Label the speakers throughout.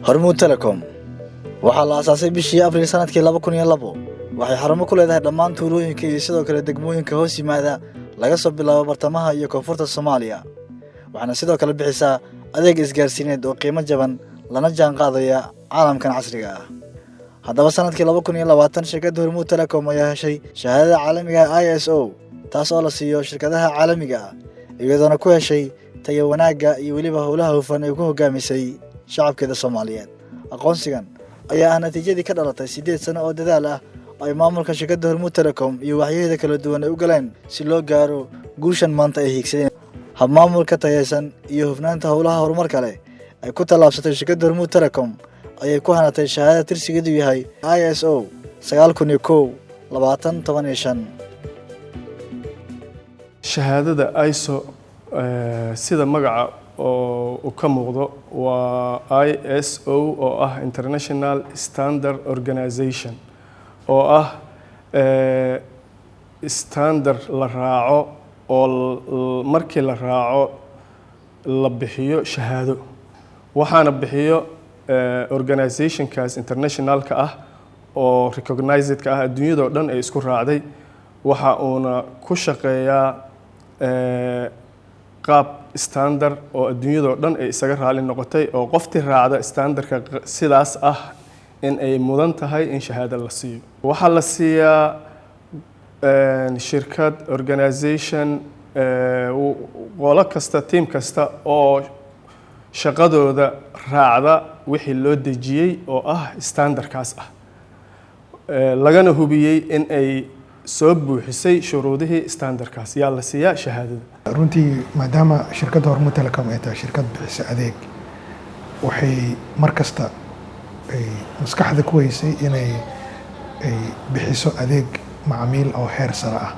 Speaker 1: Hormuud Telecom waxaa la aasaasay bishii Abriil sanadkii 2002. Waxay xarumo ku leedahay dhammaan tuulooyinka iyo sidoo kale degmooyinka hoos yimaada laga soo bilaabo bartamaha iyo koonfurta Soomaaliya. Waxaana sidoo kale bixisaa adeeg isgaarsiineed oo qiimo jaban lana jaan qaadaya caalamkan casriga ah. Haddaba sanadkii 2020 shirkadda Hormuud Telecom ayaa heshay shahaadada caalamiga ah ISO taas oo la siiyo shirkadaha caalamiga ah iyadoona ku heshay tayo wanaagga iyo weliba howlaha hufan ee ku hogaamisay shacabkeeda Soomaaliyeed. Aqoonsigan ayaa ah natiijadii ka dhalatay 8 sano oo dadaal ah ay maamulka shirkadda Hormuud Telecom iyo waxyaheeda kala duwan ay u galeen si loo gaaro guushan maanta ay hiigsadeen. Hab maamulka tayaysan iyo hufnaanta howlaha horumarka leh ay ku tallaabsatay shirkadda Hormuud Telecom ayay ku hanatay shahaadada tirsigeedu yahay ISO 9001-2015.
Speaker 2: shahaadada ISO sida magaca oo ka muuqdo waa ISO oo ah International Standard Organization oo ah standard la raaco oo markii la raaco la bixiyo shahaado waxaana bixiyo organizationkaas internationalka ah oo recognized ka ah adduunyada oo dhan ay isku raacday waxa uuna ku shaqeeyaa qaab standard oo adduunyada oo dhan ay isaga raali noqotay oo qoftii raacda standardka sidaas ah in ay mudan tahay in shahaado la siiyo. Waxaa la siiyaa shirkad organization qolo kasta team kasta oo shaqadooda raacda wixii loo dejiyay oo ah standardkaas ah lagana hubiyay in ay soo buuxisay shuruudihii standardkaas yaa la siiyaa shahaadada.
Speaker 3: runtii maadaama shirkadda Hormuud Telecom ay tahay shirkad bixisa adeeg waxay markasta ay maskaxda ku haysay inay bixiso adeeg macaamiil oo heer sare ah.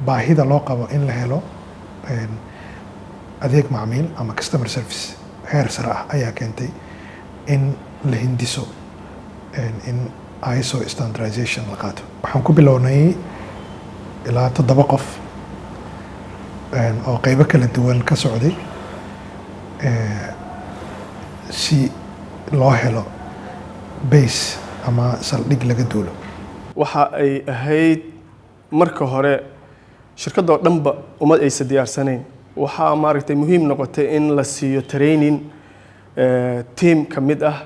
Speaker 3: baahida loo qabo in la helo adeeg macaamiil ama customer service heer sare ah ayaa keentay in la hindiso in ISO standardization la qaato. waxaan ku bilownay ilaa 7 qof oo qaybo kala duwan ka socday si loo helo base ama saldhig laga duulo.
Speaker 2: waxa ay ahayd marka hore shirkadda oo dhanba uma aysan diyaarsanayn waxaa maaragtay muhiim noqotay in la siiyo training team ka mid ah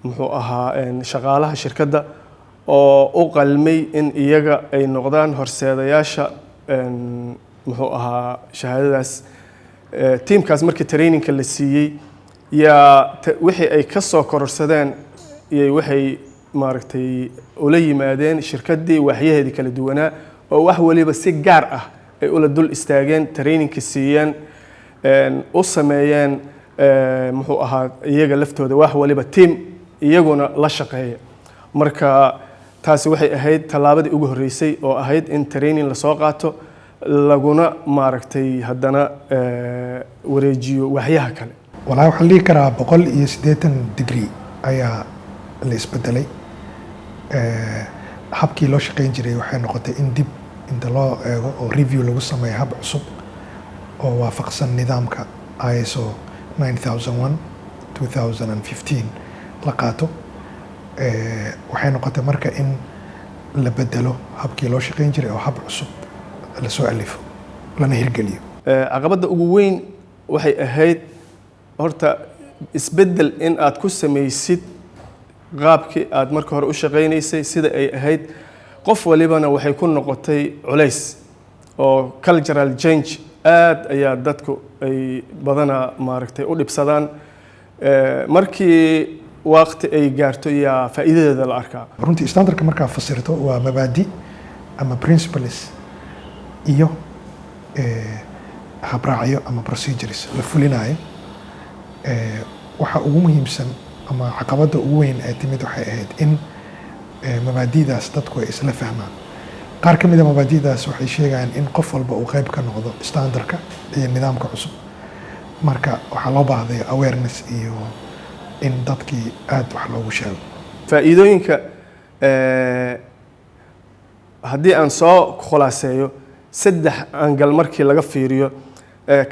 Speaker 2: muxuu ahaa shaqaalaha shirkadda oo u qalmay in iyaga ay noqdaan horseedayaasha muxuu ahaa shahaadadaas. teamkaas markii trainingka la siiyey yaa wixii ay ka soo kororsadeen iyo waxay maaragtay ula yimaadeen shirkaddii waxyaheedii kala duwanaa oo wax waliba si gaar ah ay ula dul istaageen trainingka siiyeen u sameeyeen muxuu ahaa iyaga laftooda wax waliba team iyaguna la shaqeeya. marka taasi waxay ahayd tallaabadii ugu horreysay oo ahayd in training la soo qaato laguna maaragtay haddana wareejiyo waxyaha kale.
Speaker 3: walaa waxaan dhihi karaa 180 degree ayaa la isbedelay. habkii loo shaqayn jiray waxay noqotay in dib inta loo eego oo review lagu sameeyo hab cusub oo waafaqsan nidaamka ISO 9001-2015 la qaato. waxay noqotay marka in la bedelo habkii loo shaqayn jiray oo hab cusub la soo alifo lana hirgeliyo.
Speaker 2: caqabadda ugu weyn waxay ahayd horta isbedel in aad ku samaysid qaabkii aad marka hore u shaqaynaysay sida ay ahayd qof walibana waxay ku noqotay culays oo cultural change aad ayaa dadku ay badanaa maaragtay u dhibsadaan markii waqti ay gaarto yaa faa'iidadeeda la arkaa.
Speaker 3: runtii standardka markaa fasirto waa mabaadi ama principles iyo habraacyo ama procedures la fulinayo. waxa ugu muhiimsan ama caqabadda ugu weyn ee timid waxay ahayd in mabaadidaas dadku ay isla fahmaan. qaar ka mid ah mabaadidaas waxay sheegayaan in qof walba uu qayb ka noqdo standardka iyo nidaamka cusub. marka waxaa loo baahday awareness iyo in dadkii aad wax loogu sheego.
Speaker 2: faa'iidooyinka haddii aan soo khulaaseeyo 3 angal markii laga fiiriyo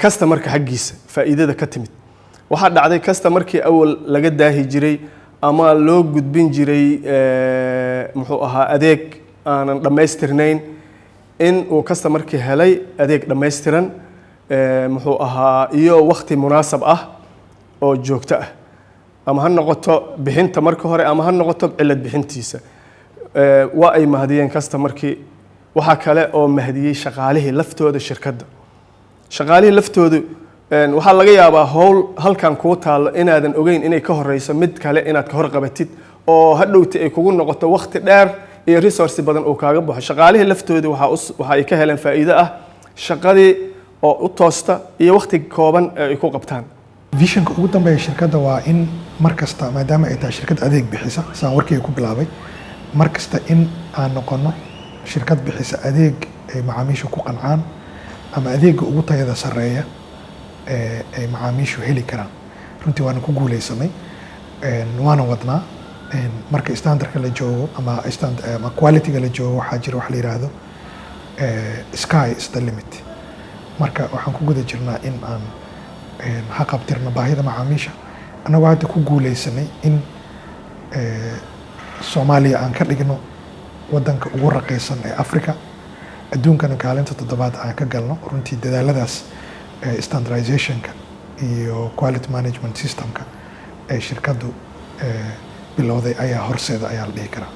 Speaker 2: customerka xaggiisa faa'iidada ka timid waxaa dhacday kasta markii awal laga daahi jiray ama loo gudbin jiray muxuu ahaa adeeg aanan dhammaystirnayn in uu kasta markii helay adeeg dhammaystiran muxuu ahaa iyo waqti munaasab ah oo joogto ah ama ha noqoto bixinta marka hore ama ha noqoto cilad bixintiisa waa ay mahadiyeen kasta markii waxa kale oo mahdiyay shaqaalihii laftooda shirkadda shaqaalihii laftoodu waxaa laga yaabaa howl halkan kuu taalo inaadan ogeyn inay ka horeyso mid kale inaad ka hor qabatid oo hadhowti ay kugu noqoto waqti dheer iyo resource badan oo kaaga baxo shaqaalihii laftoodu waxa ay ka heleen faa'iido ah shaqadii oo u toosta iyo waqti kooban ay ku qabtaan
Speaker 3: visionka ugu dambeeya shirkadda waa in markasta maadaama ay tahay shirkad adeeg bixisa saan warkayga ku bilaabay markasta in aan noqono shirkad bixisa adeeg ay macaamiishu ku qancaan ama adeegga ugu tayada sareeya ay macaamiishu heli karaan runtii waana ku guuleysanay waana wadnaa marka standardka la joogo ama qualityga la joogo waxaa jira wax la yiraahdo sky is the limit marka waxaan ku guda jirnaa in aan haqabtirno baahida macaamiisha annagoo hadda ku guuleysanay in Soomaaliya aan ka dhigno wadanka ugu raqiisan ee Afrika adduunkana kaalinta 7aad aan ka galno runtii dadaaladaas standardizationka iyo quality management systemka ee shirkadu bilowday ayaa horseeda ayaa la dhihi karaa